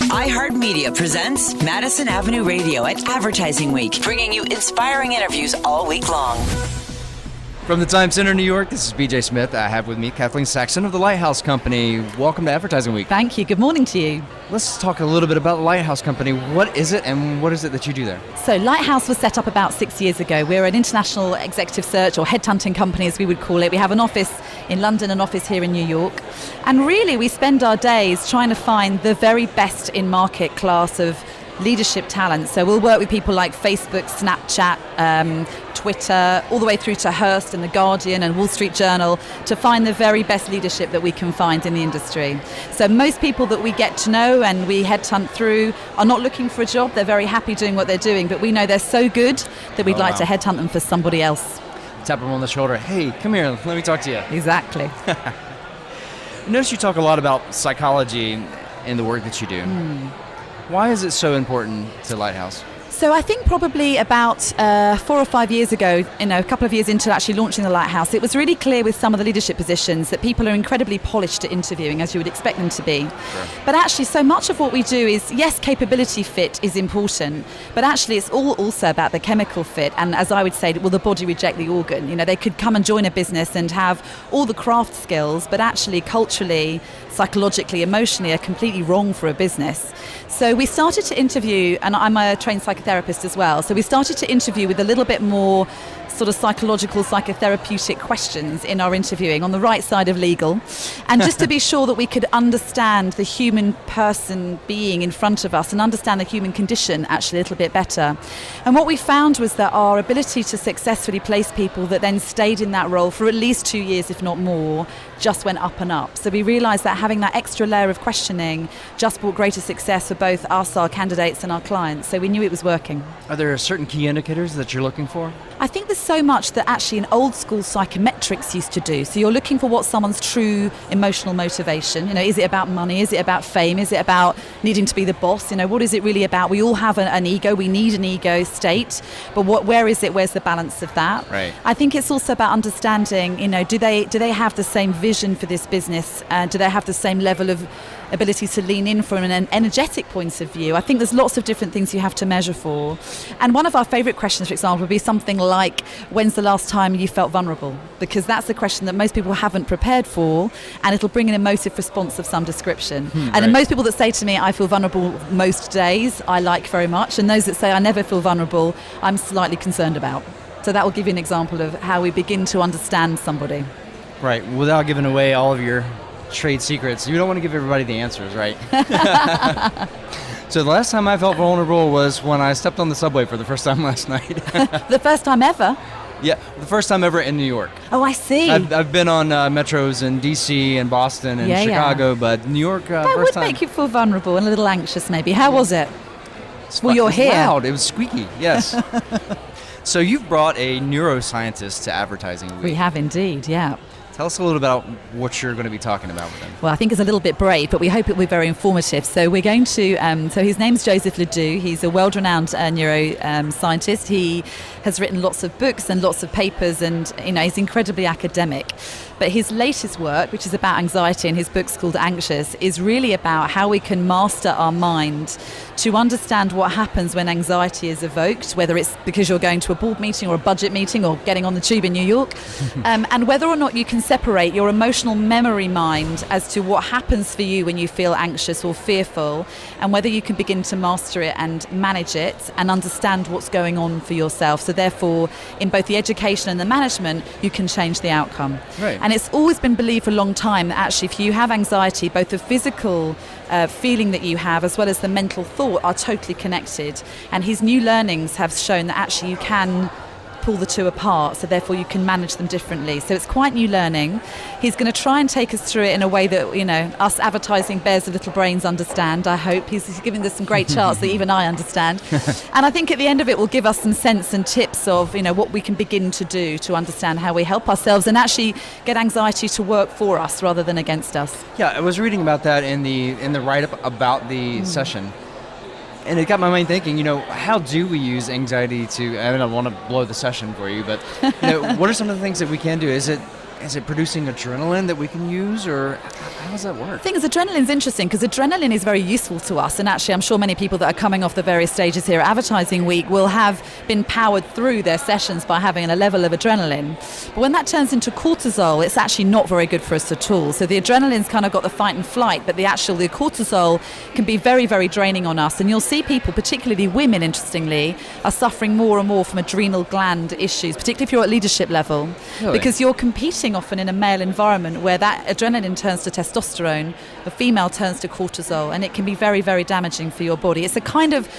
iHeartMedia presents Madison Avenue Radio at Advertising Week, bringing you inspiring interviews all week long. From the Times Center, New York, this is BJ Smith. I have with me Kathleen Saxton of the Lighthouse Company. Welcome to Advertising Week. Thank you. Good morning to you. Let's talk a little bit about the Lighthouse Company. What is it and what is it that you do there? So Lighthouse was set up about 6 years ago. We're an international executive search or headhunting company, as we would call it. We have an office in London, an office here in New York. And really, we spend our days trying to find the very best in market class of leadership talent. So we'll work with people like Facebook, Snapchat, Twitter, all the way through to Hearst and The Guardian and Wall Street Journal to find the very best leadership that we can find in the industry. So most people that we get to know and we headhunt through are not looking for a job. They're very happy doing what they're doing, but we know they're so good that we'd like to headhunt them for somebody else. Tap them on the shoulder. Hey, come here. Let me talk to you. Exactly. Notice you talk a lot about psychology in the work that you do. Why is it so important to Lighthouse? So I think probably about 4 or 5 years ago, a couple of years into actually launching the Lighthouse, it was really clear with some of the leadership positions that people are incredibly polished at interviewing, as you would expect them to be. Sure. But actually so much of what we do is, yes, capability fit is important, but actually it's all also about the chemical fit. And as I would say, will the body reject the organ? They could come and join a business and have all the craft skills, but actually culturally, psychologically, emotionally are completely wrong for a business. So we started to interview, and I'm a trained psychotherapist as well, so we started to interview with a little bit more sort of psychological, psychotherapeutic questions in our interviewing on the right side of legal, and just to be sure that we could understand the human person being in front of us and understand the human condition actually a little bit better. And what we found was that our ability to successfully place people that then stayed in that role for at least 2 years, if not more, just went up and up. So we realised that having that extra layer of questioning just brought greater success for both us, our candidates and our clients. So we knew it was working. Are there certain key indicators that you're looking for? I think there's so much that actually an old school psychometrics used to do. So you're looking for what someone's true emotional motivation. Is it about money? Is it about fame? Is it about needing to be the boss? What is it really about? We all have an ego. We need an ego state. But where is it? Where's the balance of that? Right. I think it's also about understanding, do they have the same vision for this business? Do they have the same level of ability to lean in from an energetic point of view? I think there's lots of different things you have to measure for. And one of our favourite questions, for example, would be something like, when's the last time you felt vulnerable? Because that's the question that most people haven't prepared for, and it'll bring an emotive response of some description. And most people that say to me, I feel vulnerable most days, I like very much. And those that say, I never feel vulnerable, I'm slightly concerned about. So that will give you an example of how we begin to understand somebody. Right, without giving away all of your trade secrets. You don't want to give everybody the answers, right? So the last time I felt vulnerable was when I stepped on the subway for the first time last night. The first time ever? Yeah, the first time ever in New York. Oh, I see. I've been on metros in D.C. and Boston and Chicago, but New York, that first would time. make you feel vulnerable and a little anxious maybe. How was it? Well, you're here. Loud. It was squeaky, yes. So you've brought a neuroscientist to Advertising Week. We have indeed, yeah. Tell us a little about what you're going to be talking about with him. Well, I think it's a little bit brave, but we hope it will be very informative. So we're going to, so his name's Joseph Ledoux. He's a world-renowned neuroscientist. He has written lots of books and lots of papers, and he's incredibly academic. But his latest work, which is about anxiety, and his book's called Anxious, is really about how we can master our mind to understand what happens when anxiety is evoked, whether it's because you're going to a board meeting or a budget meeting or getting on the tube in New York, and whether or not you can separate your emotional memory mind as to what happens for you when you feel anxious or fearful, and whether you can begin to master it and manage it and understand what's going on for yourself. So therefore, in both the education and the management, you can change the outcome. Right. And it's always been believed for a long time that actually if you have anxiety, both the physical feeling that you have as well as the mental thought are totally connected. And his new learnings have shown that actually you can pull the two apart, so therefore you can manage them differently. So it's quite new learning. He's going to try and take us through it in a way that, us advertising bears of little brains understand, I hope. He's giving us some great charts that even I understand. And I think at the end of it will give us some sense and tips of, what we can begin to do to understand how we help ourselves and actually get anxiety to work for us rather than against us. Yeah, I was reading about that in the write-up about the session. And it got my mind thinking, how do we use anxiety to, I don't want to blow the session for you, but what are some of the things that we can do? Is it is it producing adrenaline that we can use, or how does that work? I think adrenaline's interesting because adrenaline is very useful to us, and actually I'm sure many people that are coming off the various stages here at Advertising Week will have been powered through their sessions by having a level of adrenaline. But when that turns into cortisol, it's actually not very good for us at all. So the adrenaline's kind of got the fight and flight, but the cortisol can be very, very draining on us. And you'll see people, particularly women, interestingly, are suffering more and more from adrenal gland issues, particularly if you're at leadership level. Really? Because you're competing often in a male environment where that adrenaline turns to testosterone, the female turns to cortisol, and it can be very, very damaging for your body. It's a kind of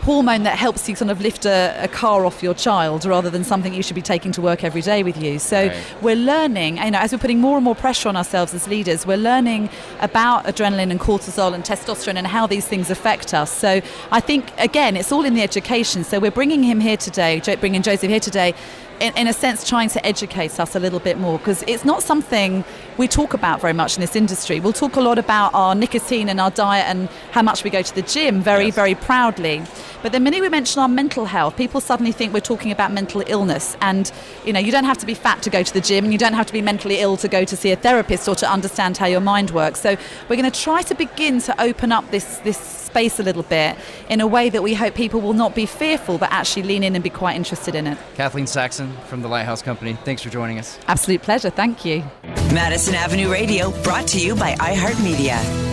hormone that helps you sort of lift a car off your child rather than something you should be taking to work every day with you. So we're learning, as we're putting more and more pressure on ourselves as leaders, we're learning about adrenaline and cortisol and testosterone and how these things affect us. So I think, again, it's all in the education. So we're bringing him here today, bringing Joseph here today, in a sense trying to educate us a little bit more, because it's not something we talk about very much in this industry. We'll talk a lot about our nicotine and our diet and how much we go to the gym very, very proudly. But the minute we mention our mental health, people suddenly think we're talking about mental illness. And, you don't have to be fat to go to the gym, and you don't have to be mentally ill to go to see a therapist or to understand how your mind works. So we're going to try to begin to open up this space a little bit in a way that we hope people will not be fearful, but actually lean in and be quite interested in it. Kathleen Saxton from the Lighthouse Company, thanks for joining us. Absolute pleasure. Thank you. Madison Avenue Radio, brought to you by iHeartMedia.